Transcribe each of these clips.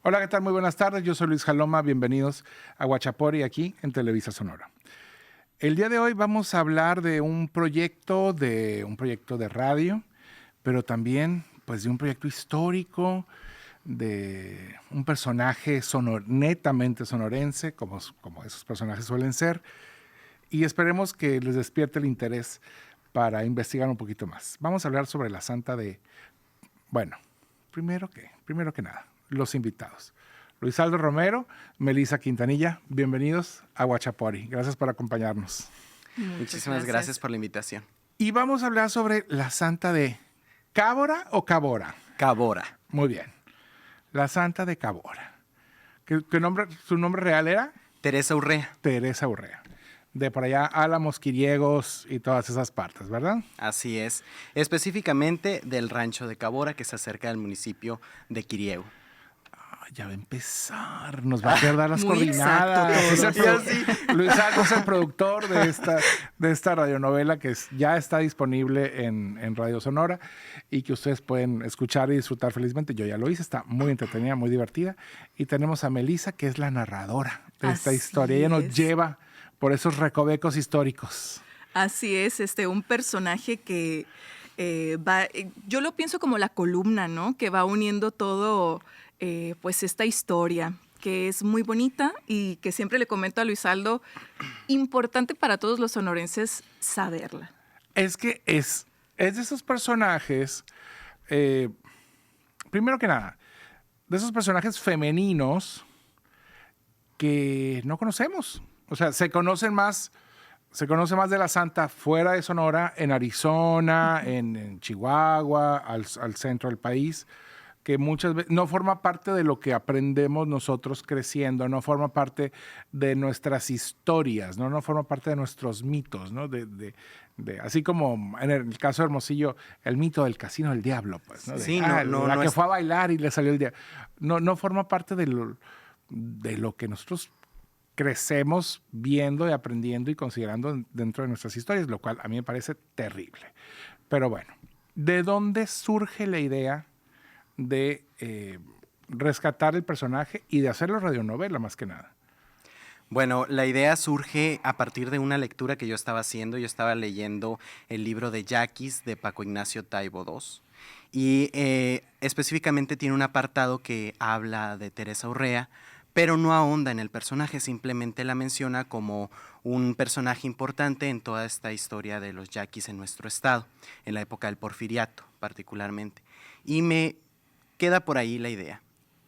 Hola, ¿qué tal? Muy buenas tardes. Yo soy Luis Jaloma. Bienvenidos a Huachapori aquí en Televisa Sonora. El día de hoy vamos a hablar de un proyecto de radio, pero también pues de un proyecto histórico, de un personaje netamente sonorense, como esos personajes suelen ser, y esperemos que les despierte el interés para investigar un poquito más. Vamos a hablar sobre la santa de... Bueno, primero que nada, los invitados. Luisaldo Romero, Melissa Quintanilla, bienvenidos a Huachapori. Gracias por acompañarnos. Muchísimas gracias por la invitación. Y vamos a hablar sobre la santa de Cábora o Cabora. Cabora. Muy bien. La santa de Cabora. ¿Su nombre real era? Teresa Urrea. Teresa Urrea. De por allá, Álamos, Quiriegos y todas esas partes, ¿verdad? Así es. Específicamente del rancho de Cabora, que se acerca del municipio de Quiriego. Ya va a empezar, nos va a querer dar las Muy coordinadas. Luis Aldo es el productor de esta radionovela que ya está disponible en Radio Sonora y que ustedes pueden escuchar y disfrutar felizmente. Yo ya lo hice, está muy entretenida, muy divertida. Y tenemos a Melissa, que es la narradora de esta historia. Ella nos lleva por esos recovecos históricos. Así es, un personaje que yo lo pienso como la columna, ¿no? Que va uniendo todo... pues esta historia que es muy bonita y que siempre le comento a Luisaldo, importante para todos los sonorenses saberla. Es que es de esos personajes, primero que nada, de esos personajes femeninos que no conocemos. O sea, se conoce más de la santa fuera de Sonora, en Arizona, en Chihuahua, al centro del país, que muchas veces no forma parte de lo que aprendemos nosotros creciendo, no forma parte de nuestras historias, no forma parte de nuestros mitos, ¿no? Así como en el caso de Hermosillo, el mito del casino del diablo, pues, ¿no? Sí, la que fue a bailar y le salió el diablo. No forma parte de lo que nosotros crecemos viendo y aprendiendo y considerando dentro de nuestras historias, lo cual a mí me parece terrible. Pero bueno, ¿de dónde surge la idea de rescatar el personaje y de hacerlo radionovela más que nada? Bueno, la idea surge a partir de una lectura que yo estaba haciendo. Yo estaba leyendo el libro de Yaquis de Paco Ignacio Taibo II y específicamente tiene un apartado que habla de Teresa Urrea, pero no ahonda en el personaje, simplemente la menciona como un personaje importante en toda esta historia de los yaquis en nuestro estado, en la época del Porfiriato particularmente. Y me queda por ahí la idea.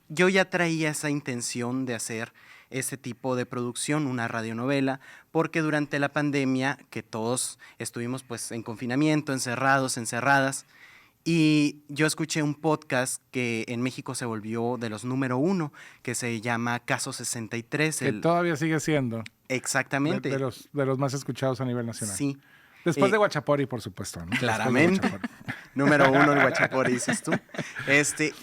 Yo ya traía esa intención de hacer ese tipo de producción, una radionovela, porque durante la pandemia, que todos estuvimos pues en confinamiento, encerradas, y yo escuché un podcast que en México se volvió de los número 1, que se llama Caso 63. Que todavía sigue siendo. Exactamente. De los más escuchados a nivel nacional. Sí. Después de Huachapori, por supuesto, ¿no? Claramente. Número 1 el Huachapori, dices tú.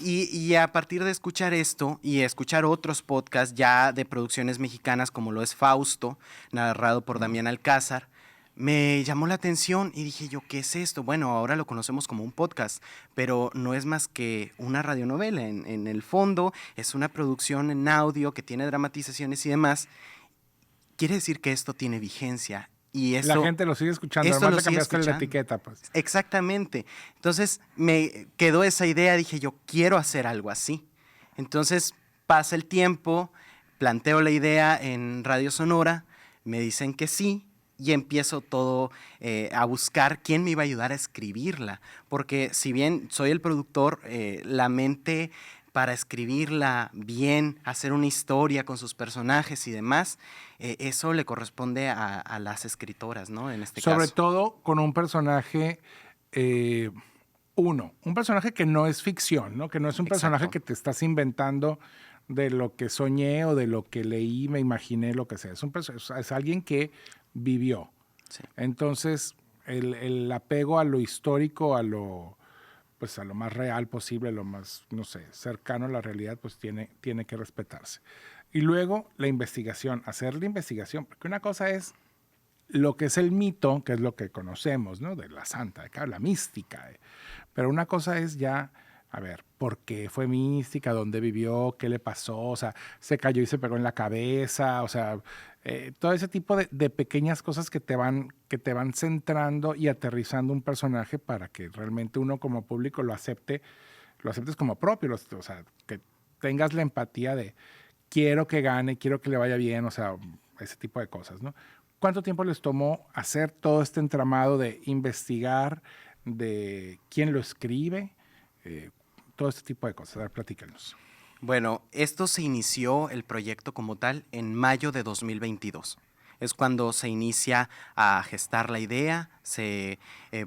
Y a partir de escuchar esto y escuchar otros podcasts ya de producciones mexicanas, como lo es Fausto, narrado por Damián Alcázar, me llamó la atención y dije yo, ¿qué es esto? Bueno, ahora lo conocemos como un podcast, pero no es más que una radionovela. En el fondo es una producción en audio que tiene dramatizaciones y demás. Quiere decir que esto tiene vigencia. Y la gente lo sigue escuchando, además le cambiaste la etiqueta, pues. Exactamente. Entonces me quedó esa idea, dije yo, quiero hacer algo así. Entonces pasa el tiempo, planteo la idea en Radio Sonora, me dicen que sí, y empiezo todo a buscar quién me iba a ayudar a escribirla. Porque si bien soy el productor, la mente para escribirla bien, hacer una historia con sus personajes y demás, eso le corresponde a las escritoras, ¿no? En este caso. Sobre todo con un personaje, un personaje que no es ficción, ¿no? Que no es un personaje que te estás inventando de lo que soñé o de lo que leí, me imaginé, lo que sea. Es alguien que vivió. Sí. Entonces, el apego a lo histórico, a lo más real posible, lo más, cercano a la realidad, pues tiene que respetarse. Y luego la investigación, hacer la investigación, porque una cosa es lo que es el mito, que es lo que conocemos, ¿no? De la santa, de la mística. Pero una cosa es ya a ver, ¿por qué fue mística? ¿Dónde vivió? ¿Qué le pasó? O sea, se cayó y se pegó en la cabeza. O sea, todo ese tipo de pequeñas cosas que te van centrando y aterrizando un personaje para que realmente uno como público lo aceptes como propio. O sea, que tengas la empatía de quiero que gane, quiero que le vaya bien, o sea, ese tipo de cosas, ¿no? ¿Cuánto tiempo les tomó hacer todo este entramado de investigar, de quién lo escribe, todo este tipo de cosas? A ver, platícanos. Bueno, esto se inició, el proyecto como tal, en mayo de 2022. Es cuando se inicia a gestar la idea, se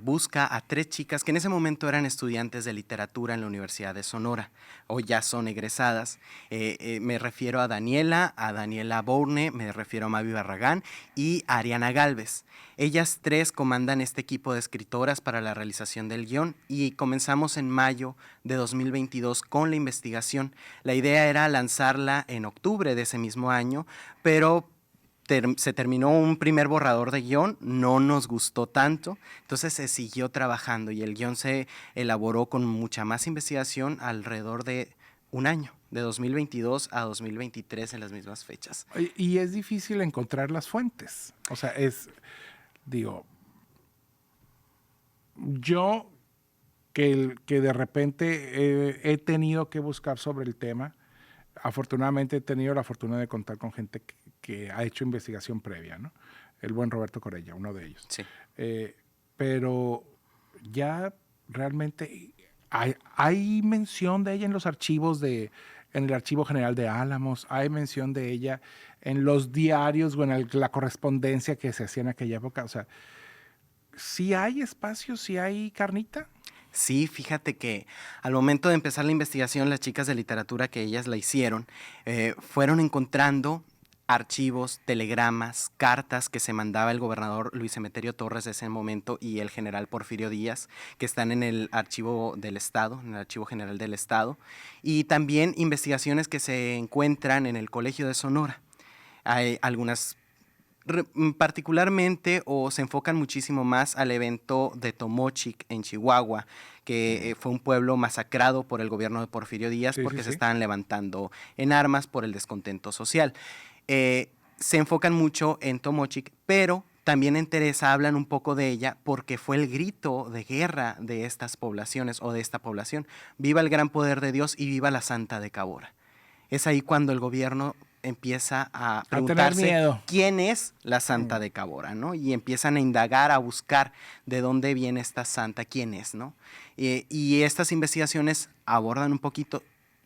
busca a 3 chicas que en ese momento eran estudiantes de literatura en la Universidad de Sonora, o ya son egresadas. Me refiero a Daniela Bourne, me refiero a Mavi Barragán y a Ariana Galvez. Ellas 3 comandan este equipo de escritoras para la realización del guión y comenzamos en mayo de 2022 con la investigación. La idea era lanzarla en octubre de ese mismo año, pero se terminó un primer borrador de guión, no nos gustó tanto, entonces se siguió trabajando y el guión se elaboró con mucha más investigación alrededor de un año, de 2022 a 2023 en las mismas fechas. Y es difícil encontrar las fuentes. O sea, digo, yo que de repente he tenido que buscar sobre el tema, afortunadamente he tenido la fortuna de contar con gente que ha hecho investigación previa, ¿no? El buen Roberto Corella, uno de ellos. Sí. Pero ya realmente hay mención de ella en los archivos en el Archivo General de Álamos, hay mención de ella en los diarios o en la correspondencia que se hacía en aquella época. O sea, ¿sí hay espacio, sí hay carnita? Sí, fíjate que al momento de empezar la investigación, las chicas de literatura que ellas la hicieron, fueron encontrando archivos, telegramas, cartas que se mandaba el gobernador Luis Emeterio Torres de ese momento y el general Porfirio Díaz, que están en el archivo del Estado, en el Archivo General del Estado, y también investigaciones que se encuentran en el Colegio de Sonora. Hay algunas particularmente o se enfocan muchísimo más al evento de Tomochic en Chihuahua, que fue un pueblo masacrado por el gobierno de Porfirio Díaz porque se estaban levantando en armas por el descontento social. Se enfocan mucho en Tomochic, pero también en Teresa hablan un poco de ella porque fue el grito de guerra de estas poblaciones o de esta población. Viva el gran poder de Dios y viva la Santa de Cabora. Es ahí cuando el gobierno empieza a preguntarse quién es la Santa de Cabora, ¿no? Y empiezan a indagar, a buscar de dónde viene esta santa, quién es, ¿no? Y estas investigaciones abordan un poquito.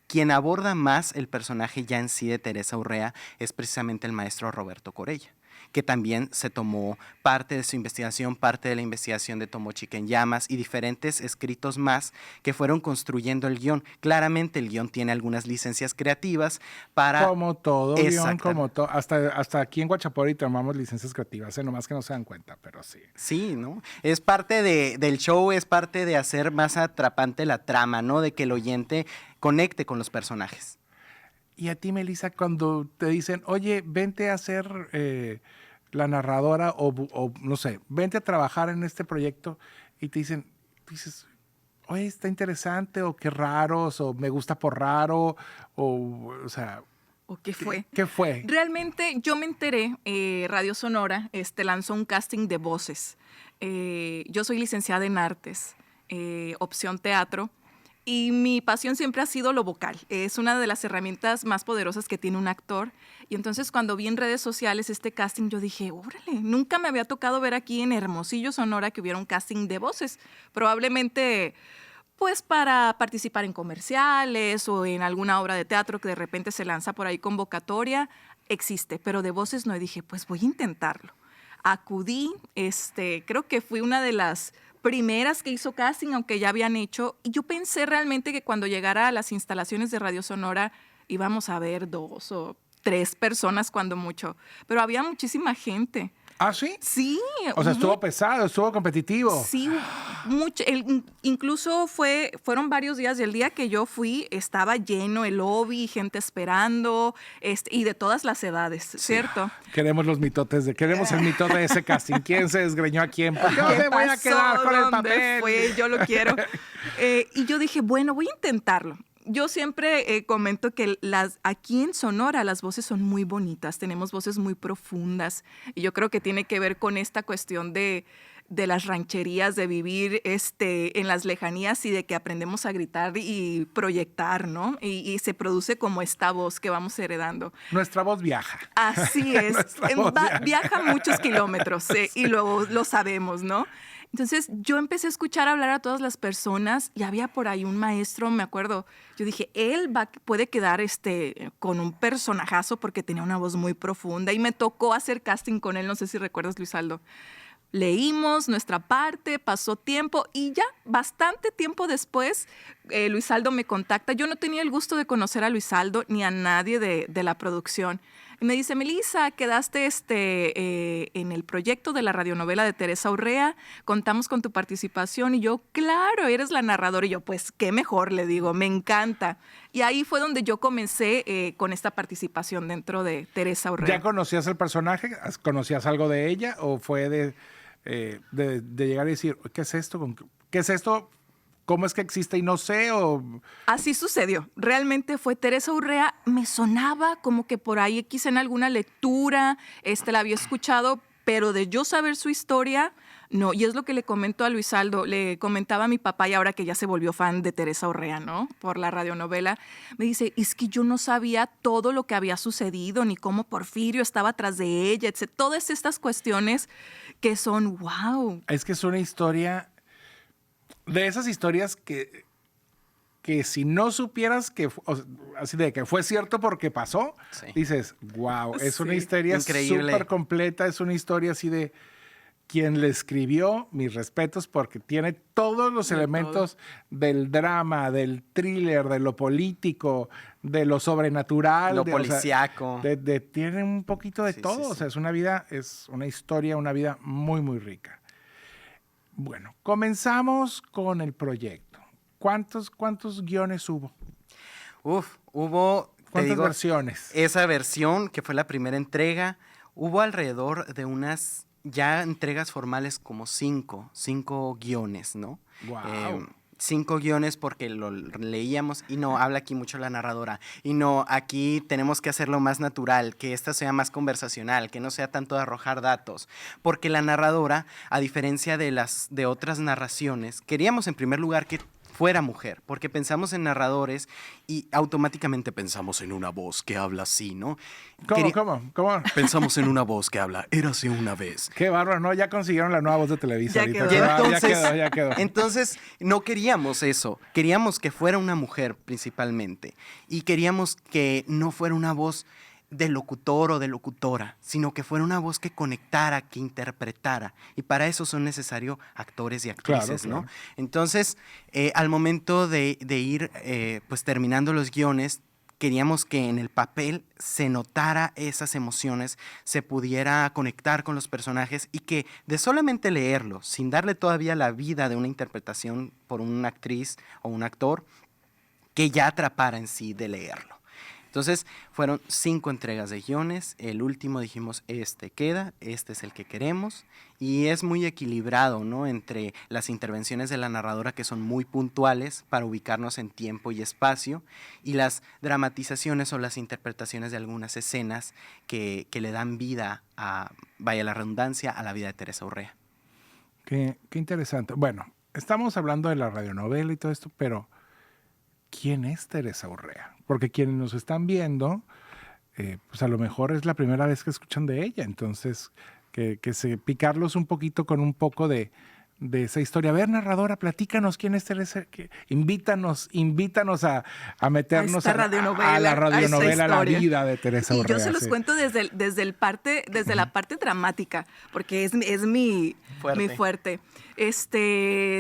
Quien aborda más el personaje ya en sí de Teresa Urrea es precisamente el maestro Roberto Corella, que también se tomó parte de su investigación, parte de la investigación de Tomochic en Llamas y diferentes escritos más que fueron construyendo el guión. Claramente el guión tiene algunas licencias creativas para... Como todo guión, como todo. Hasta aquí en Guachapori tomamos licencias creativas, nomás que no se dan cuenta, pero sí. Sí, ¿no? Es parte del show, es parte de hacer más atrapante la trama, ¿no? De que el oyente conecte con los personajes. Y a ti, Melissa, cuando te dicen, oye, vente a ser la narradora o no sé, vente a trabajar en este proyecto y te dices, oye, está interesante o qué raros o me gusta por raro o sea... ¿O qué fue? ¿Qué fue? Realmente yo me enteré, Radio Sonora lanzó un casting de voces. Yo soy licenciada en artes, opción teatro. Y mi pasión siempre ha sido lo vocal. Es una de las herramientas más poderosas que tiene un actor. Y entonces cuando vi en redes sociales este casting, yo dije, órale, nunca me había tocado ver aquí en Hermosillo, Sonora, que hubiera un casting de voces. Probablemente, pues para participar en comerciales o en alguna obra de teatro que de repente se lanza por ahí convocatoria, existe. Pero de voces no. Y dije, pues voy a intentarlo. Acudí, creo que fui una de las primeras que hizo casting, aunque ya habían hecho, y yo pensé realmente que cuando llegara a las instalaciones de Radio Sonora íbamos a ver 2 o 3 personas cuando mucho, pero había muchísima gente. ¿Ah, sí? Sí. O sea, estuvo pesado, estuvo competitivo. Sí, Incluso fueron varios días y el día que yo fui estaba lleno el lobby, gente esperando, y de todas las edades, ¿cierto? Queremos queremos el mitote de ese casting. ¿Quién se desgreñó a quién? ¿Por qué no me voy a quedar con el papel? Fue? Yo lo quiero. Y yo dije, bueno, voy a intentarlo. Yo siempre comento que aquí en Sonora las voces son muy bonitas, tenemos voces muy profundas y yo creo que tiene que ver con esta cuestión de las rancherías, de vivir en las lejanías y de que aprendemos a gritar y proyectar, ¿no? Y se produce como esta voz que vamos heredando. Nuestra voz viaja. Así es. Viaja muchos kilómetros y luego lo sabemos, ¿no? Entonces yo empecé a escuchar hablar a todas las personas y había por ahí un maestro, me acuerdo, yo dije, él puede quedar con un personajazo porque tenía una voz muy profunda y me tocó hacer casting con él, no sé si recuerdas, Luisaldo. Leímos nuestra parte, pasó tiempo y ya bastante tiempo después Luisaldo me contacta. Yo no tenía el gusto de conocer a Luisaldo ni a nadie de la producción. Y me dice, Melissa, quedaste en el proyecto de la radionovela de Teresa Urrea, contamos con tu participación. Y yo, claro, eres la narradora. Y yo, pues, qué mejor, le digo, me encanta. Y ahí fue donde yo comencé con esta participación dentro de Teresa Urrea. ¿Ya conocías el personaje? ¿Conocías algo de ella? ¿O fue de llegar y decir, ¿qué es esto? ¿Qué es esto? ¿Cómo es que existe y no sé? Así sucedió. Realmente fue Teresa Urrea. Me sonaba como que por ahí quizá en alguna lectura la había escuchado, pero de yo saber su historia, no. Y es lo que le comento a Luisaldo. Le comentaba a mi papá, y ahora que ya se volvió fan de Teresa Urrea, ¿no? Por la radionovela, me dice, es que yo no sabía todo lo que había sucedido, ni cómo Porfirio estaba atrás de ella, etc. Todas estas cuestiones que son, wow. Es que es una historia... De esas historias que si no supieras así de que fue cierto porque pasó, sí, dices, wow, es una historia súper completa, es una historia así de quien le escribió, mis respetos, porque tiene todos los elementos del drama, del thriller, de lo político, de lo sobrenatural. Lo policíaco. Tiene un poquito de todo, o sea, es una historia, una vida muy, muy rica. Bueno, comenzamos con el proyecto. ¿Cuántos guiones hubo? Hubo... ¿Cuántas versiones? Esa versión, que fue la primera entrega, hubo alrededor de unas ya entregas formales como cinco guiones, ¿no? Wow. 5 guiones porque lo leíamos y no, habla aquí mucho la narradora. Y no, aquí tenemos que hacerlo más natural, que esta sea más conversacional, que no sea tanto de arrojar datos. Porque la narradora, a diferencia de otras narraciones, queríamos en primer lugar que fuera mujer, porque pensamos en narradores y automáticamente pensamos en una voz que habla así, ¿no? ¿Cómo? Pensamos en una voz que habla, érase una vez. Qué bárbaro, ¿no? Ya consiguieron la nueva voz de Televisa. Ya quedó. Entonces, no queríamos eso. Queríamos que fuera una mujer principalmente. Y queríamos que no fuera una voz de locutor o de locutora, sino que fuera una voz que conectara, que interpretara. Y para eso son necesarios actores y actrices, claro. ¿no? Entonces, al momento de ir pues terminando los guiones, queríamos que en el papel se notara esas emociones, se pudiera conectar con los personajes y que de solamente leerlo, sin darle todavía la vida de una interpretación por una actriz o un actor, que ya atrapara en sí de leerlo. Entonces, fueron 5 entregas de guiones. El último dijimos, queda, este es el que queremos. Y es muy equilibrado, ¿no? Entre las intervenciones de la narradora, que son muy puntuales para ubicarnos en tiempo y espacio, y las dramatizaciones o las interpretaciones de algunas escenas que le dan vida vaya la redundancia, a la vida de Teresa Urrea. Qué interesante. Bueno, estamos hablando de la radionovela y todo esto, pero ¿quién es Teresa Urrea? Porque quienes nos están viendo, pues a lo mejor es la primera vez que escuchan de ella. Entonces, picarlos un poquito con un poco de esa historia. A ver, narradora, platícanos quién es Teresa. Invítanos a meternos a la radionovela, a la vida de Teresa Urrea. Y yo se los cuento desde la parte dramática, porque es mi fuerte.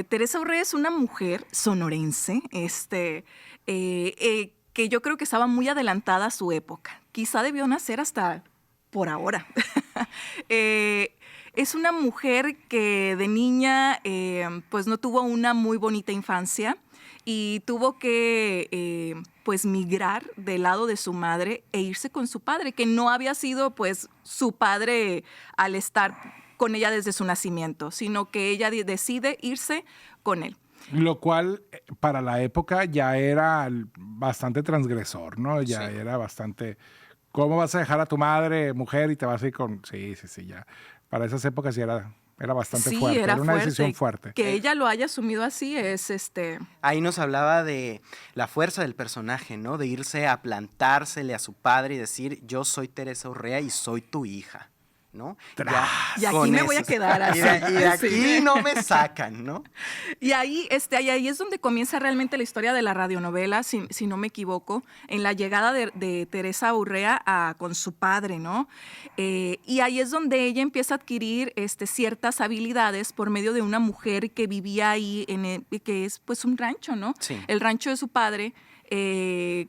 Teresa Urrea es una mujer sonorense, que yo creo que estaba muy adelantada a su época. Quizá debió nacer hasta por ahora. Es una mujer que de niña pues no tuvo una muy bonita infancia y tuvo que pues migrar del lado de su madre e irse con su padre, que no había sido pues su padre al estar con ella desde su nacimiento, sino que ella decide irse con él. Lo cual para la época ya era bastante transgresor, ¿no? Ya Sí. era bastante... ¿Cómo vas a dejar a tu madre, mujer, y te vas a ir con...? Sí, ya. Para esas épocas ya era bastante Sí, fuerte, era una fuerte. decisión fuerte. Que ella lo haya asumido así es Ahí nos hablaba de la fuerza del personaje, ¿no? De irse a plantársele a su padre y decir, yo soy Teresa Urrea y soy tu hija, ¿no? Y aquí con me voy a quedar así. Y de aquí Sí. no me sacan, ¿no? Y ahí es donde comienza realmente la historia de la radionovela, si no me equivoco, en la llegada de Teresa Urrea con su padre, ¿no? Y ahí es donde ella empieza a adquirir ciertas habilidades por medio de una mujer que vivía ahí, que es pues un rancho, ¿no? Sí. El rancho de su padre,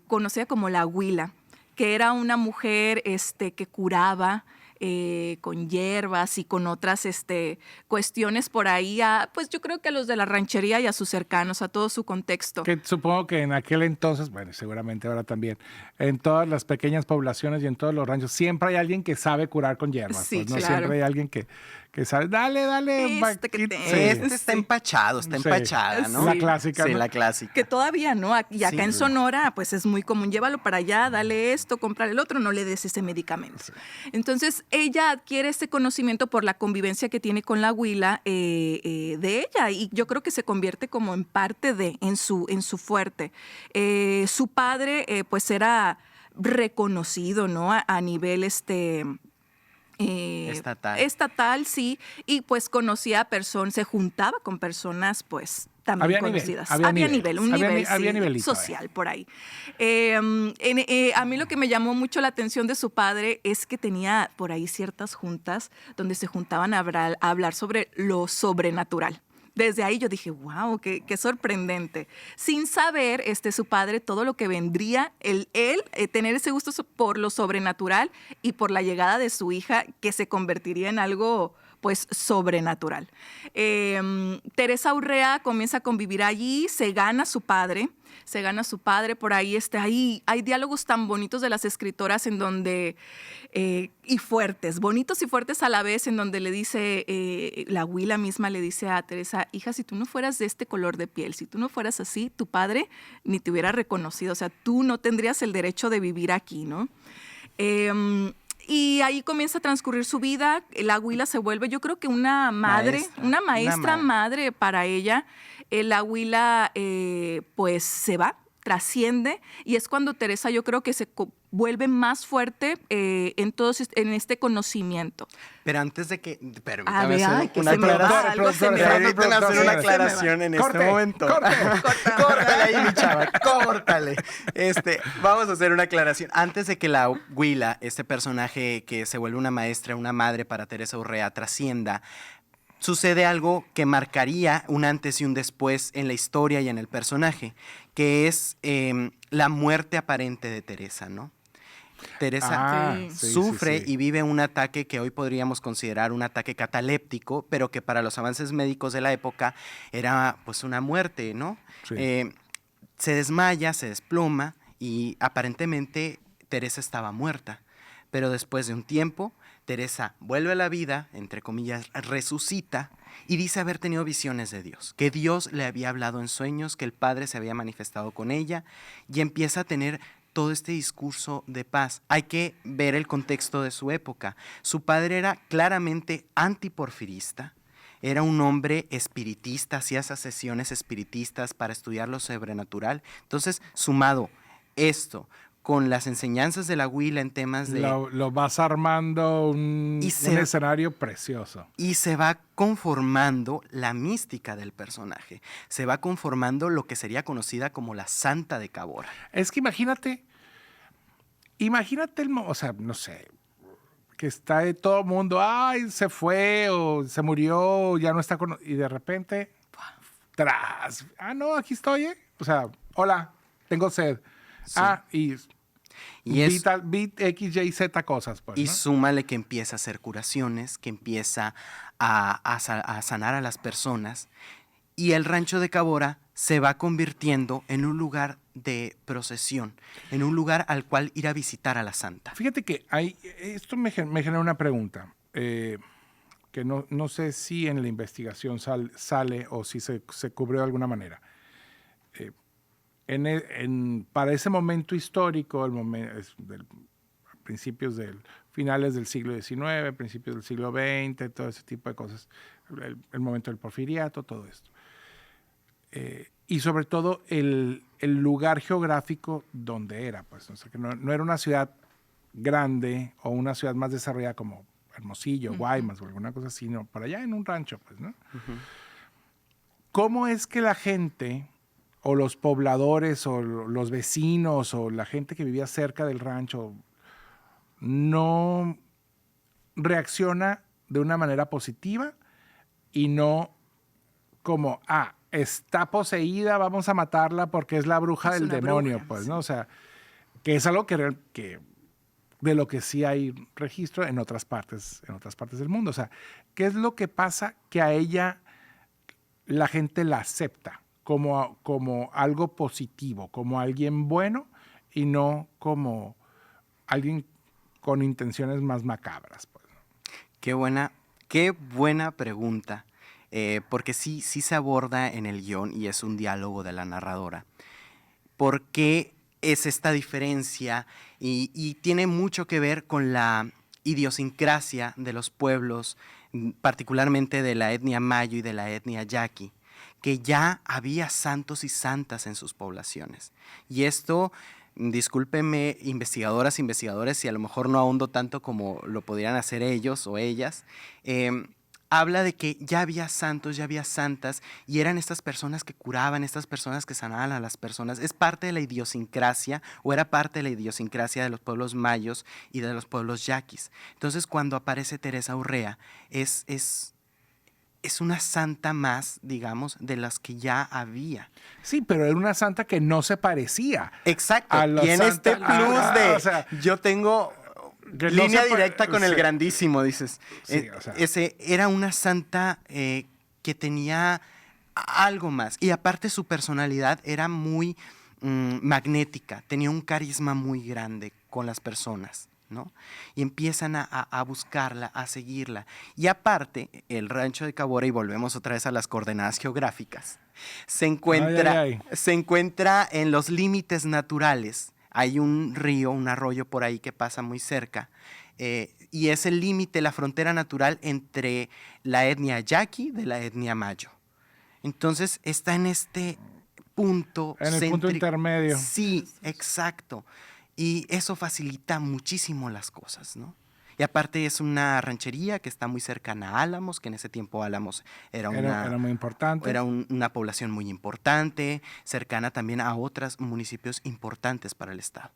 conocida como la Huila, que era una mujer que curaba con hierbas y con otras cuestiones por ahí, pues yo creo que a los de la ranchería y a sus cercanos, a todo su contexto. Que supongo que en aquel entonces, bueno, seguramente ahora también, en todas las pequeñas poblaciones y en todos los ranchos, siempre hay alguien que sabe curar con hierbas. Sí, Pues, ¿no? claro. Siempre hay alguien que sabe, dale, Que te- sí. Este está Sí. empachado, está Sí. empachada, ¿no? La clásica, Sí, ¿no? la clásica. Que todavía, ¿no? Y acá Sí. en Sonora, pues es muy común, llévalo para allá, dale esto, comprar el otro, no le des ese medicamento. Entonces, ella adquiere este conocimiento por la convivencia que tiene con la Huila de ella, y yo creo que se convierte como en parte en su fuerte. Su padre, pues era reconocido, ¿no? A nivel estatal, sí, y pues conocía a personas, se juntaba con personas pues también Había nivel, conocidas. había Había nivel. nivel, un Había nivel había sí, nivelito, social por ahí. A mí lo que me llamó mucho la atención de su padre es que tenía por ahí ciertas juntas donde se juntaban a hablar sobre lo sobrenatural. Desde ahí yo dije, wow, qué sorprendente. Sin saber su padre todo lo que vendría, él tener ese gusto por lo sobrenatural y por la llegada de su hija, que se convertiría en algo pues sobrenatural. Teresa Urrea comienza a convivir allí, se gana a su padre por ahí. Ahí hay diálogos tan bonitos de las escritoras en donde, y fuertes, bonitos y fuertes a la vez, en donde le dice, la Huila misma le dice a Teresa, hija, si tú no fueras de este color de piel, si tú no fueras así, tu padre ni te hubiera reconocido, o sea, tú no tendrías el derecho de vivir aquí, ¿no? Y ahí comienza a transcurrir su vida. La Huila se vuelve, yo creo que una madre, una maestra madre para ella. La Huila pues se va, trasciende, y es cuando Teresa yo creo que se vuelve más fuerte en este conocimiento. Pero antes de que... A Permítame ver, hacer ay, que una se me va, aclaración. algo se me va. Permítame hacer una Se me va. aclaración en Corte, este momento. corte. Córtale ahí, mi chava, córtale. Vamos a hacer una aclaración. Antes de que la Huila, este personaje que se vuelve una maestra, una madre para Teresa Urrea, trascienda, sucede algo que marcaría un antes y un después en la historia y en el personaje, que es la muerte aparente de Teresa, ¿no? Teresa sufre y vive un ataque que hoy podríamos considerar un ataque cataléptico, pero que para los avances médicos de la época era pues una muerte, ¿no? Sí. Se desmaya, se desploma y aparentemente Teresa estaba muerta, pero después de un tiempo Teresa vuelve a la vida, entre comillas, resucita y dice haber tenido visiones de Dios, que Dios le había hablado en sueños, que el Padre se había manifestado con ella y empieza a tener todo este discurso de paz. Hay que ver el contexto de su época. Su padre era claramente antiporfirista, era un hombre espiritista, hacía esas sesiones espiritistas para estudiar lo sobrenatural. Entonces, sumado esto con las enseñanzas de la Huila en temas de... Lo vas armando un escenario precioso. Y se va conformando la mística del personaje. Se va conformando lo que sería conocida como la Santa de Cabora. Es que imagínate o sea, no sé, que está de todo el mundo, ay, se fue o se murió, ya no está con... Y de repente, no, aquí estoy, O sea, hola, tengo sed. Sí. Y Y es Bit X, Y, Z cosas, pues, y ¿no? súmale que empieza a hacer curaciones, que empieza a sanar a las personas. Y el rancho de Cabora se va convirtiendo en un lugar de procesión, en un lugar al cual ir a visitar a la santa. Fíjate que esto me genera una pregunta, que no sé si en la investigación sale o si se cubrió de alguna manera. Para ese momento histórico, principios finales del siglo XIX, principios del siglo XX, todo ese tipo de cosas, el momento del porfiriato, todo esto. Y sobre todo el lugar geográfico donde era, pues, o sea, que no era una ciudad grande o una ciudad más desarrollada como Hermosillo, Guaymas o alguna cosa así, no, por allá en un rancho, pues, ¿no? ¿Cómo es que la gente o los pobladores o los vecinos o la gente que vivía cerca del rancho no reacciona de una manera positiva y no como, está poseída, vamos a matarla porque es la bruja Es del una demonio, bruja, pues, sí. ¿no? O sea, que es algo que de lo que sí hay registro en otras partes del mundo. O sea, ¿qué es lo que pasa que a ella la gente la acepta como algo positivo, como alguien bueno y no como alguien con intenciones más macabras, pues, ¿no? Qué buena pregunta, porque sí se aborda en el guión y es un diálogo de la narradora. ¿Por qué es esta diferencia? Y tiene mucho que ver con la idiosincrasia de los pueblos, particularmente de la etnia mayo y de la etnia yaqui, que ya había santos y santas en sus poblaciones. Y esto, discúlpenme, investigadores, si a lo mejor no ahondo tanto como lo podrían hacer ellos o ellas, habla de que ya había santos, ya había santas, y eran estas personas que curaban, estas personas que sanaban a las personas. Es parte de la idiosincrasia, o era parte de la idiosincrasia de los pueblos mayos y de los pueblos yaquis. Entonces, cuando aparece Teresa Urrea, es una santa más, digamos, de las que ya había. Sí, pero era una santa que no se parecía. Exacto. A la Tiene santa- este plus de, o sea, yo tengo que no línea se pa- directa con el sí. grandísimo, dices. Sí, o sea. Era una santa que tenía algo más. Y aparte su personalidad era muy magnética, tenía un carisma muy grande con las personas, ¿no? Y empiezan a buscarla, a seguirla. Y aparte, el rancho de Cabora, y volvemos otra vez a las coordenadas geográficas, se encuentra en los límites naturales. Hay un río, un arroyo por ahí que pasa muy cerca, y es el límite, la frontera natural entre la etnia yaqui de la etnia mayo. Entonces está en este punto En el punto intermedio. Sí, exacto. Y eso facilita muchísimo las cosas, ¿no? Y aparte es una ranchería que está muy cercana a Álamos, que en ese tiempo Álamos era muy importante. una población muy importante, cercana también a otros municipios importantes para el estado.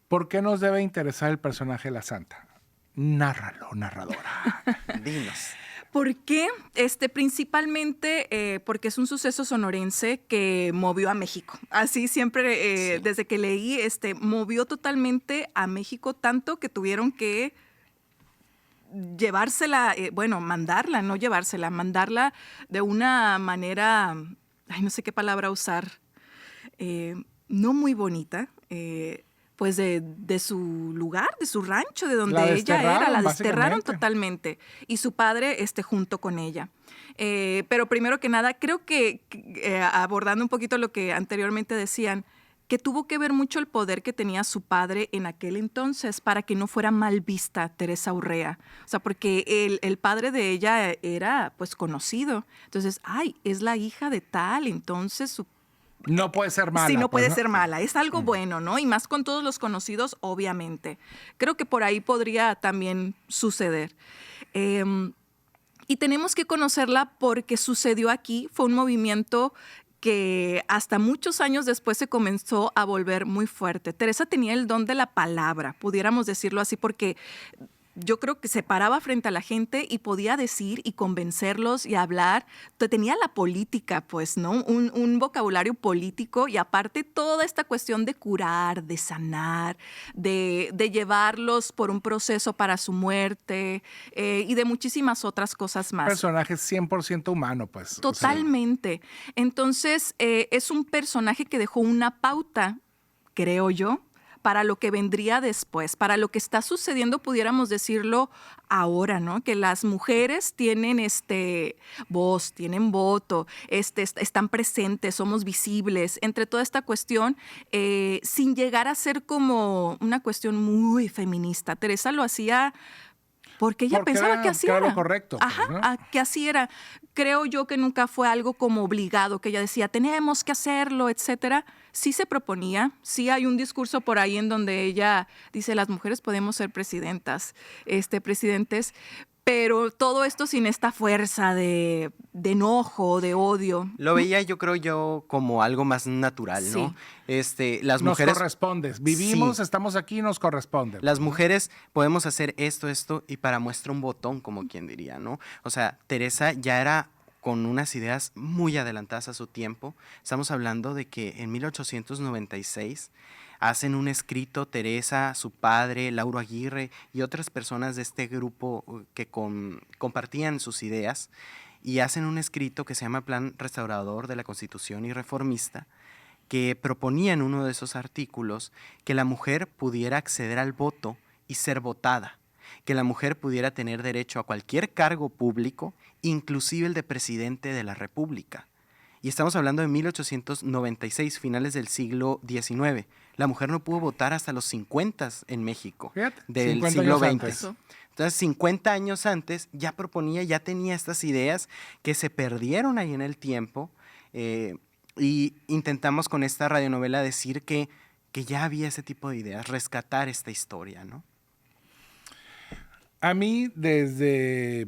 ¿Por qué nos debe interesar el personaje de la santa? Nárralo, narradora. Dinos. ¿Por qué? Principalmente porque es un suceso sonorense que movió a México. Así siempre, Sí. desde que leí, movió totalmente a México, tanto que tuvieron que llevársela, mandarla, no llevársela, mandarla de una manera, no sé qué palabra usar, no muy bonita, pues de su lugar, de su rancho, de donde ella era, la desterraron básicamente. totalmente. Y su padre junto con ella. Pero primero que nada, creo que abordando un poquito lo que anteriormente decían, que tuvo que ver mucho el poder que tenía su padre en aquel entonces para que no fuera mal vista Teresa Urrea. O sea, porque el padre de ella era pues conocido. Entonces, es la hija de tal, entonces su No puede ser mala. sí, no pues, puede ser mala. Es algo bueno, ¿no? Y más con todos los conocidos, obviamente. Creo que por ahí podría también suceder. Y tenemos que conocerla porque sucedió aquí. Fue un movimiento que hasta muchos años después se comenzó a volver muy fuerte. Teresa tenía el don de la palabra, pudiéramos decirlo así, porque yo creo que se paraba frente a la gente y podía decir y convencerlos y hablar. Tenía la política, pues, ¿no? Un vocabulario político y aparte toda esta cuestión de curar, de sanar, de llevarlos por un proceso para su muerte y de muchísimas otras cosas más. Personaje 100% humano, pues. Totalmente. Entonces, es un personaje que dejó una pauta, creo yo, para lo que vendría después, para lo que está sucediendo, pudiéramos decirlo ahora, ¿no? Que las mujeres tienen voz, tienen voto, están presentes, somos visibles, entre toda esta cuestión, sin llegar a ser como una cuestión muy feminista. Teresa lo hacía porque ella pensaba que así era era. lo correcto. Pues, Ajá, ¿no? que así era. Creo yo que nunca fue algo como obligado, que ella decía, tenemos que hacerlo, etcétera. Sí se proponía, sí hay un discurso por ahí en donde ella dice, las mujeres podemos ser presidentas, presidentes, pero todo esto sin esta fuerza de enojo, de odio. Lo veía yo creo yo como algo más natural, ¿no? Las Nos mujeres corresponde. Vivimos, Sí. estamos aquí, nos corresponde. Las mujeres podemos hacer esto y para muestra un botón, como quien diría, ¿no? O sea, Teresa ya era con unas ideas muy adelantadas a su tiempo. Estamos hablando de que en 1896 hacen un escrito Teresa, su padre, Lauro Aguirre y otras personas de este grupo que compartían sus ideas y hacen un escrito que se llama Plan Restaurador de la Constitución y Reformista, que proponía en uno de esos artículos que la mujer pudiera acceder al voto y ser votada, que la mujer pudiera tener derecho a cualquier cargo público, inclusive el de presidente de la República. Y estamos hablando de 1896, finales del siglo XIX. La mujer no pudo votar hasta los 50 en México, Fíjate, del 50 siglo años XX. antes. Entonces, 50 años antes ya proponía, ya tenía estas ideas que se perdieron ahí en el tiempo. Y intentamos con esta radionovela decir que ya había ese tipo de ideas, rescatar esta historia, ¿no? A mí, desde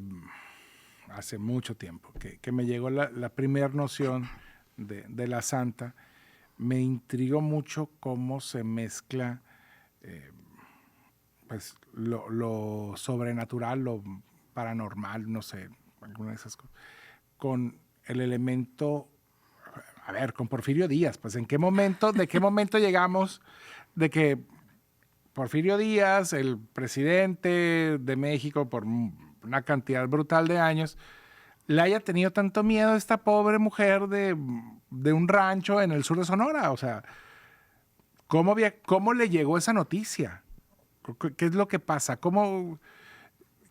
hace mucho tiempo, que me llegó la primera noción de la santa, me intrigó mucho cómo se mezcla pues, lo sobrenatural, lo paranormal, no sé, alguna de esas cosas, con el elemento, a ver, con Porfirio Díaz, pues de qué momento llegamos de que Porfirio Díaz, el presidente de México por una cantidad brutal de años, le haya tenido tanto miedo a esta pobre mujer de un rancho en el sur de Sonora. O sea, ¿cómo le llegó esa noticia? ¿Qué es lo que pasa?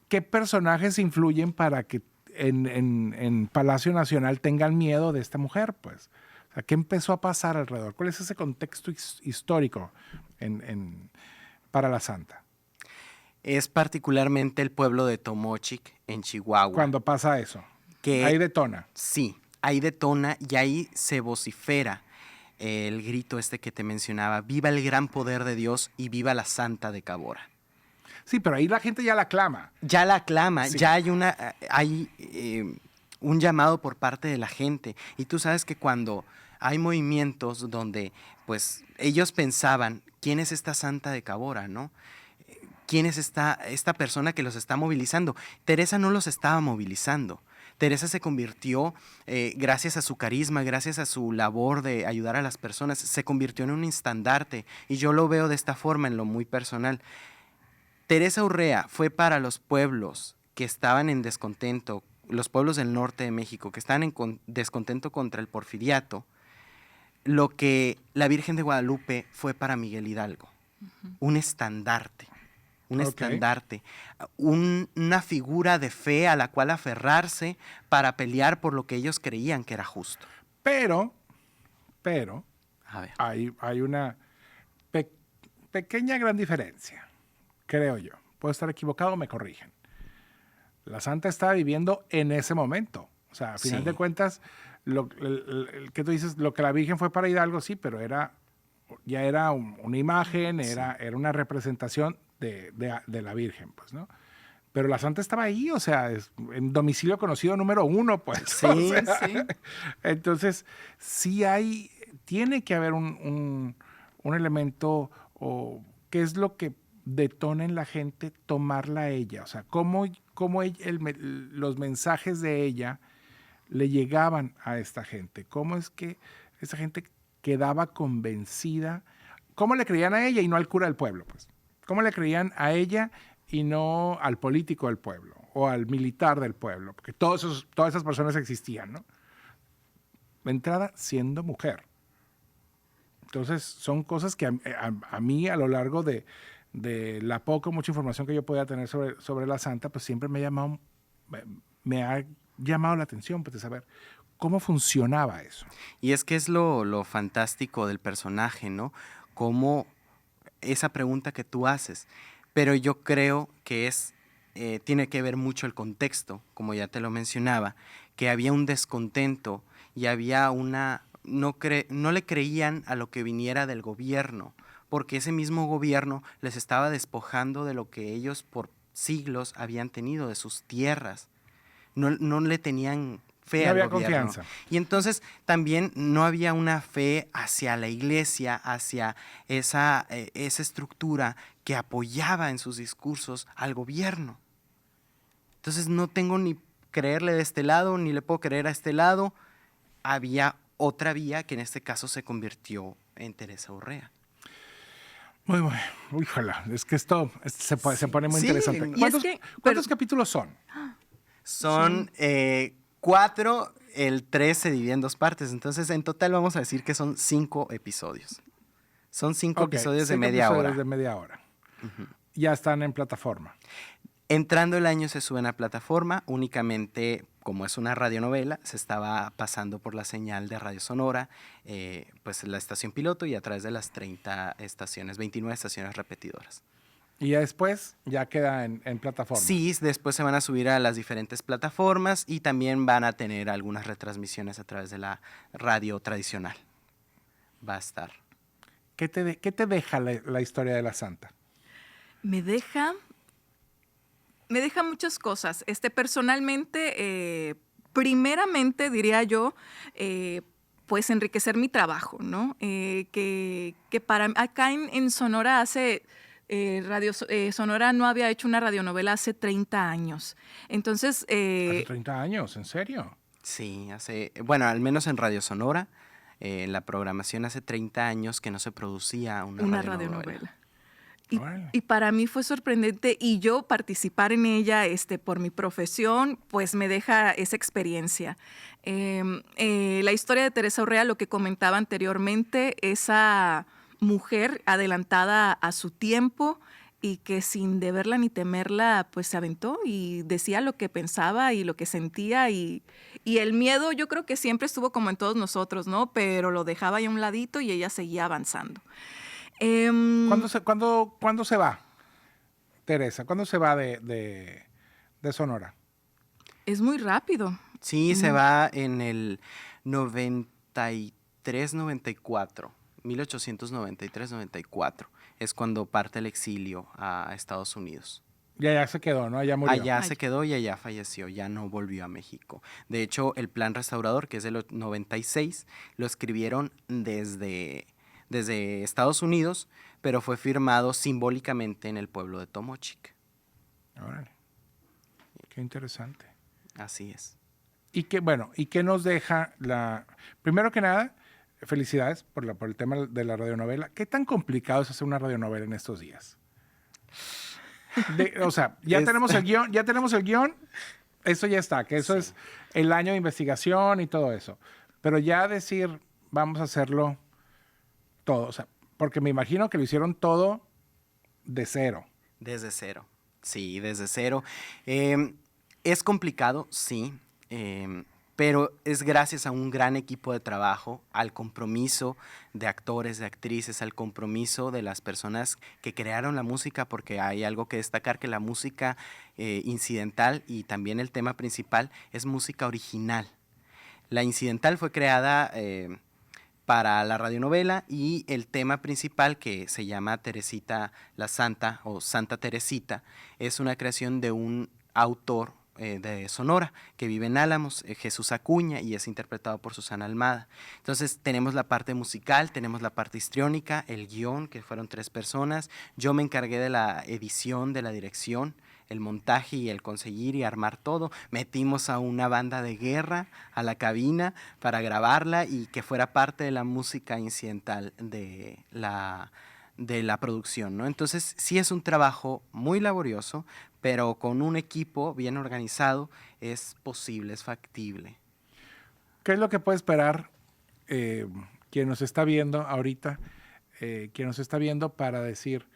¿Qué personajes influyen para que en Palacio Nacional tengan miedo de esta mujer? Pues, o sea, ¿qué empezó a pasar alrededor? ¿Cuál es ese contexto histórico para la santa? Es particularmente el pueblo de Tomochic, en Chihuahua. Cuando pasa eso, que ahí detona. Sí, ahí detona y ahí se vocifera el grito que te mencionaba, viva el gran poder de Dios y viva la santa de Cabora. Sí, pero ahí la gente ya la clama. Ya la clama, Sí. ya hay un llamado por parte de la gente. Y tú sabes que cuando hay movimientos donde pues ellos pensaban, ¿quién es esta santa de Cabora, no? ¿Quién es esta persona que los está movilizando? Teresa no los estaba movilizando. Teresa se convirtió, gracias a su carisma, gracias a su labor de ayudar a las personas, se convirtió en un estandarte. Y yo lo veo de esta forma, en lo muy personal. Teresa Urrea fue para los pueblos que estaban en descontento, los pueblos del norte de México, que estaban en descontento contra el porfiriato, lo que la Virgen de Guadalupe fue para Miguel Hidalgo. Un estandarte. Estandarte, una figura de fe a la cual aferrarse para pelear por lo que ellos creían que era justo. Pero, A ver. hay una pequeña gran diferencia, creo yo. Puedo estar equivocado, me corrigen. La santa estaba viviendo en ese momento. O sea, a final Sí. de cuentas, que tú dices, lo que la Virgen fue para Hidalgo, sí, pero ya era una imagen, era una representación de la Virgen, pues, ¿no? Pero la santa estaba ahí, o sea, en domicilio conocido número 1, pues. Sí, o sea, sí. Entonces, sí tiene que haber un elemento, o qué es lo que detona en la gente tomarla a ella? O sea, cómo los mensajes de ella le llegaban a esta gente? ¿Cómo es que esa gente quedaba convencida? ¿Cómo le creían a ella y no al cura del pueblo? Pues? ¿Cómo le creían a ella y no al político del pueblo o al militar del pueblo? Porque todas esas personas existían, ¿no? De entrada, siendo mujer. Entonces, son cosas que a mí, a lo largo de la poca o mucha información que yo podía tener sobre la santa, pues siempre me ha llamado la atención, pues, de saber cómo funcionaba eso. Y es que es lo fantástico del personaje, ¿no? Cómo esa pregunta que tú haces. Pero yo creo que tiene que ver mucho el contexto, como ya te lo mencionaba, que había un descontento y había no le creían a lo que viniera del gobierno, porque ese mismo gobierno les estaba despojando de lo que ellos por siglos habían tenido, de sus tierras. No le tenían fe No al había gobierno. confianza. Y entonces también no había una fe hacia la iglesia, hacia esa estructura que apoyaba en sus discursos al gobierno. Entonces no tengo ni creerle de este lado, ni le puedo creer a este lado. Había otra vía que en este caso se convirtió en Teresa Urrea. Muy bueno. Híjola, es que esto se pone muy Sí, interesante. y ¿Cuántos capítulos son? Son 4, el 3 se divide en 2 partes, entonces en total vamos a decir que son 5 episodios. Son 5 Ok, episodios de 5 media episodios hora. de media hora. Ya están en plataforma. Entrando el año se suben a plataforma, únicamente como es una radionovela, se estaba pasando por la señal de Radio Sonora, pues la estación piloto y a través de las 30 estaciones, 29 estaciones repetidoras. Y ya después ya queda en plataforma. Sí, después se van a subir a las diferentes plataformas y también van a tener algunas retransmisiones a través de la radio tradicional. Va a estar. ¿Qué te deja la historia de la santa? Me deja muchas cosas. Personalmente, primeramente diría yo, pues enriquecer mi trabajo, ¿no? Que para acá en Sonora Sonora no había hecho una radionovela hace 30 años. Entonces... Hace 30 años, ¿en serio? Sí, bueno, al menos en Radio Sonora, en la programación hace 30 años que no se producía una radionovela. Y para mí fue sorprendente y yo participar en ella por mi profesión, pues me deja esa experiencia. La historia de Teresa Urrea, lo que comentaba anteriormente, esa mujer adelantada a su tiempo y que sin deberla ni temerla, pues se aventó y decía lo que pensaba y lo que sentía y el miedo yo creo que siempre estuvo como en todos nosotros, ¿no? Pero lo dejaba ahí a un ladito y ella seguía avanzando. ¿Cuándo se va, Teresa? ¿Cuándo se va de Sonora? Es muy rápido. Sí, se va en el 93-94, 1893-94. Es cuando parte el exilio a Estados Unidos. Y allá se quedó, ¿no? Allá murió. Allá se quedó y allá falleció, ya no volvió a México. De hecho, el Plan Restaurador, que es del 96, lo escribieron desde Estados Unidos, pero fue firmado simbólicamente en el pueblo de Tomochic. Órale. Qué interesante. Así es. ¿Y qué nos deja Primero que nada, felicidades por el tema de la radionovela. ¿Qué tan complicado es hacer una radionovela en estos días? O sea, tenemos el guión, eso ya está, que eso es el año de investigación y todo eso. Pero ya decir, vamos a hacerlo todo, o sea, porque me imagino que lo hicieron todo de cero. Desde cero, sí, desde cero. Es complicado, sí, pero es gracias a un gran equipo de trabajo, al compromiso de actores, de actrices, al compromiso de las personas que crearon la música, porque hay algo que destacar, que la música incidental y también el tema principal es música original. La incidental fue creada para la radionovela y el tema principal, que se llama Teresita la Santa o Santa Teresita, es una creación de un autor de Sonora, que vive en Álamos, Jesús Acuña, y es interpretado por Susana Almada. Entonces tenemos la parte musical, tenemos la parte histriónica, el guión, que fueron 3 personas. Yo me encargué de la edición, de la dirección, el montaje y el conseguir y armar todo. Metimos a una banda de guerra a la cabina para grabarla y que fuera parte de la música incidental de la producción, ¿no? Entonces sí es un trabajo muy laborioso, pero con un equipo bien organizado es posible, es factible. ¿Qué es lo que puede esperar quien nos está viendo ahorita, quien nos está viendo para decir,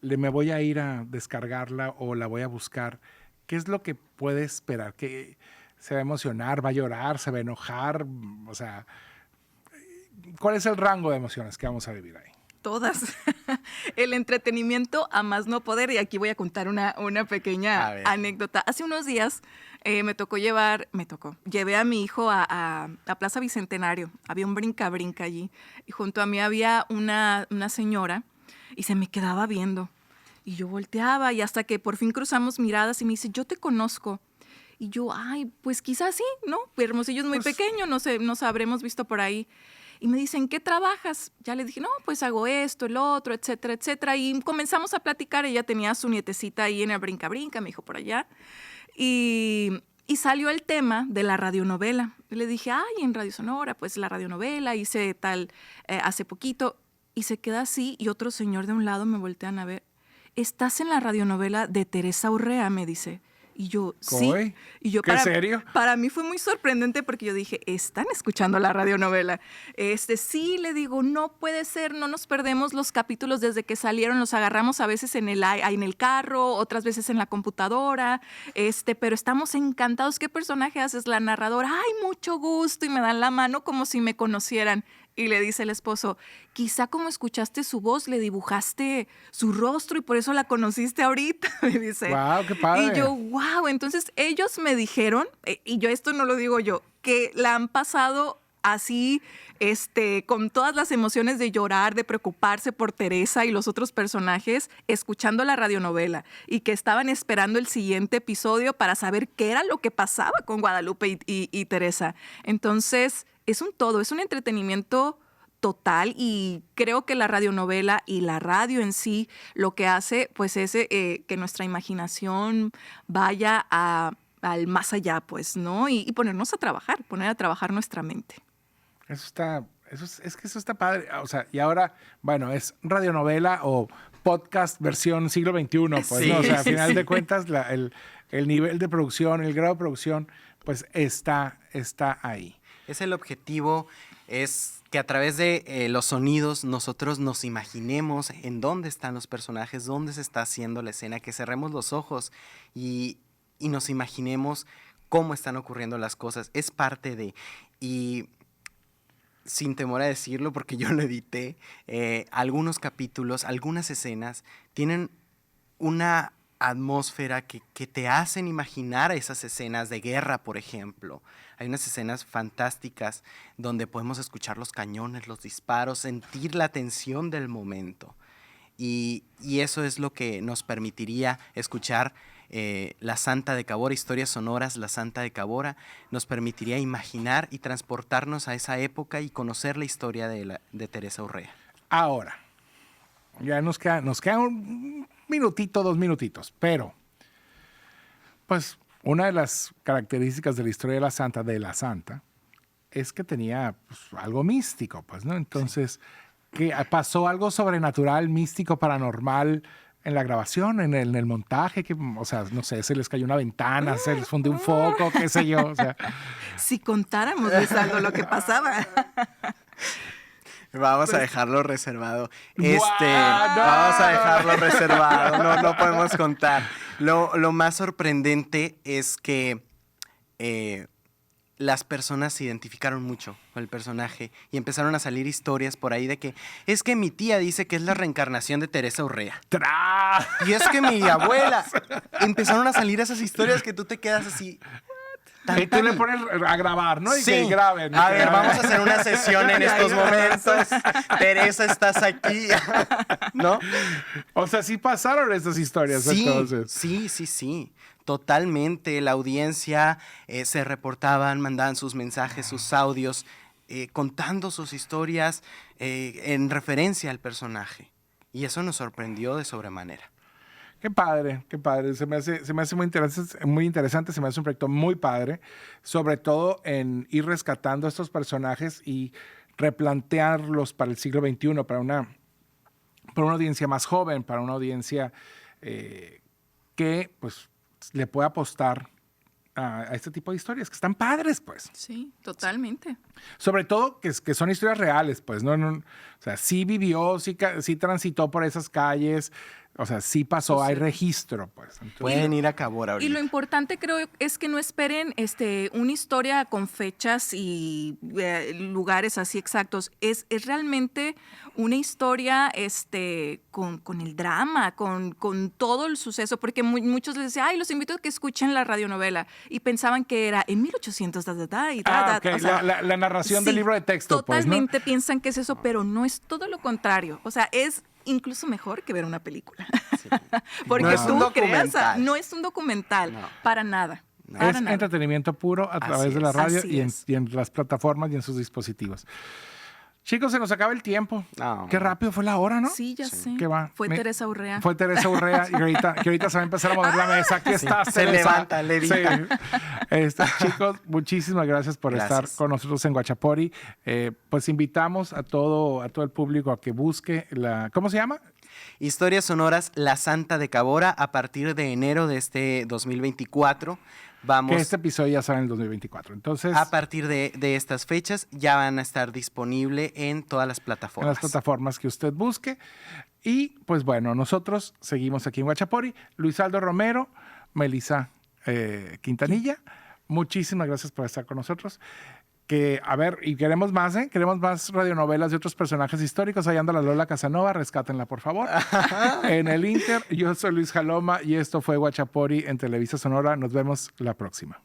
me voy a ir a descargarla o la voy a buscar? ¿Qué es lo que puede esperar? ¿Que se va a emocionar, va a llorar, se va a enojar? O sea, ¿cuál es el rango de emociones que vamos a vivir ahí? Todas. El entretenimiento a más no poder. Y aquí voy a contar una pequeña anécdota. Hace unos días llevé a mi hijo a Plaza Bicentenario. Había un brinca-brinca allí. Y junto a mí había una señora y se me quedaba viendo. Y yo volteaba y hasta que por fin cruzamos miradas y me dice, yo te conozco. Y yo, ay, pues quizás sí, ¿no? Hermosillo es muy pequeño, nos habremos visto por ahí. Y me dicen, ¿qué trabajas? Ya le dije, no, pues hago esto, el otro, etcétera, etcétera. Y comenzamos a platicar. Ella tenía a su nietecita ahí en el brinca-brinca, me dijo por allá. Y salió el tema de la radionovela. Y le dije, ay, en Radio Sonora, pues la radionovela, hice tal hace poquito. Y se queda así y otro señor de un lado me voltean a ver. ¿Estás en la radionovela de Teresa Urrea? Me dice. Y yo, sí. Y yo, ¿Qué serio? Para mí fue muy sorprendente porque yo dije, ¿están escuchando la radionovela? Sí, le digo, no puede ser, no nos perdemos los capítulos desde que salieron, los agarramos a veces en el carro, otras veces en la computadora, pero estamos encantados. ¿Qué personaje haces? La narradora. Ay, mucho gusto. Y me dan la mano como si me conocieran. Y le dice el esposo, quizá como escuchaste su voz, le dibujaste su rostro y por eso la conociste ahorita, me dice. ¡Wow, qué padre! Y yo, wow, entonces ellos me dijeron, y yo esto no lo digo yo, que la han pasado así, con todas las emociones de llorar, de preocuparse por Teresa y los otros personajes, escuchando la radionovela y que estaban esperando el siguiente episodio para saber qué era lo que pasaba con Guadalupe y Teresa. Entonces, es un todo, es un entretenimiento total y creo que la radionovela y la radio en sí lo que hace pues es que nuestra imaginación vaya al más allá, pues, ¿no? Y ponernos a trabajar, poner a trabajar nuestra mente. Eso está padre. O sea, y ahora, bueno, es radionovela o podcast versión siglo XXI, pues, sí, ¿no? O sea, al final de cuentas, el nivel de producción, el grado de producción, pues está ahí. Es el objetivo, es que a través de los sonidos nosotros nos imaginemos en dónde están los personajes, dónde se está haciendo la escena, que cerremos los ojos y nos imaginemos cómo están ocurriendo las cosas. Es parte de... Y sin temor a decirlo, porque yo lo edité, algunos capítulos, algunas escenas tienen una atmósfera que te hacen imaginar esas escenas de guerra, por ejemplo. Hay unas escenas fantásticas donde podemos escuchar los cañones, los disparos, sentir la tensión del momento. Y eso es lo que nos permitiría escuchar La Santa de Cabora, historias sonoras, La Santa de Cabora, nos permitiría imaginar y transportarnos a esa época y conocer la historia de Teresa Urrea. Ahora, ya nos queda un minutito, 2 minutitos, pero pues una de las características de la historia de la Santa, es que tenía pues, algo místico, pues, ¿no? Entonces, ¿qué pasó? ¿Algo sobrenatural, místico, paranormal en la grabación, en el montaje? O sea, no sé, se les cayó una ventana, se les fundió un foco, qué sé yo. O sea. Si contáramos, Lizardo, lo que pasaba. Vamos a dejarlo reservado. No. Vamos a dejarlo reservado. No podemos contar. Lo más sorprendente es que las personas se identificaron mucho con el personaje y empezaron a salir historias por ahí de que es que mi tía dice que es la reencarnación de Teresa Urrea. Y es que mi abuela. Empezaron a salir esas historias que tú te quedas así. Y tú le pones a grabar, ¿no? Y sí. Que graben. A ver, vamos a hacer una sesión en estos momentos. Teresa, estás aquí. ¿No? O sea, sí pasaron estas historias, sí, entonces. Sí. Totalmente, la audiencia se reportaban, mandaban sus mensajes, sus audios, contando sus historias en referencia al personaje. Y eso nos sorprendió de sobremanera. Qué padre, qué padre. Se me hace muy interesante, se me hace un proyecto muy padre, sobre todo en ir rescatando estos personajes y replantearlos para el siglo XXI, para una audiencia más joven, para una audiencia que pues le pueda apostar a este tipo de historias, que están padres, pues. Sí, totalmente. Sobre todo que son historias reales, pues, ¿no? O sea, sí vivió, sí transitó por esas calles, o sea, sí pasó, hay registro, pues. Entonces, pueden ir a Cabora ahorita. Y lo importante creo es que no esperen una historia con fechas y lugares así exactos. Es realmente una historia con el drama, con todo el suceso, porque muchos les decían, ay, los invito a que escuchen la radionovela, y pensaban que era en 1800, okay. O sea, la narración sí, del libro de texto, totalmente pues, ¿no? piensan que es eso, pero no, es todo lo contrario. O sea, es incluso mejor que ver una película. Sí. Porque No es un tú creas, documental. no es un documental, No. para nada. No. Para Es nada. entretenimiento puro a través de la es, radio así es. y en las plataformas y en sus dispositivos. Chicos, se nos acaba el tiempo. No. Qué rápido fue la hora, ¿no? Sí, ya sé. ¿Qué va? Fue Teresa Urrea. Fue Teresa Urrea y que ahorita se va a empezar a mover la mesa. Aquí está Se Teresa. levanta, levita. Sí. Chicos, muchísimas gracias por estar con nosotros en Guachapori. Pues invitamos a todo el público a que busque ¿cómo se llama? Historias sonoras La Santa de Cabora a partir de enero de este 2024. Que este episodio ya sale en el 2024. Entonces, a partir de estas fechas ya van a estar disponibles en todas las en plataformas. las plataformas que usted busque. Y pues bueno, nosotros seguimos aquí en Guachapori. Luis Aldo Romero, Melissa Quintanilla, muchísimas gracias por estar con nosotros. Y queremos más, ¿eh? Queremos más radionovelas de otros personajes históricos. Ahí anda la Lola Casanova, rescátenla, por favor. En el Inter, yo soy Luis Jaloma y esto fue Guachapori en Televisa Sonora. Nos vemos la próxima.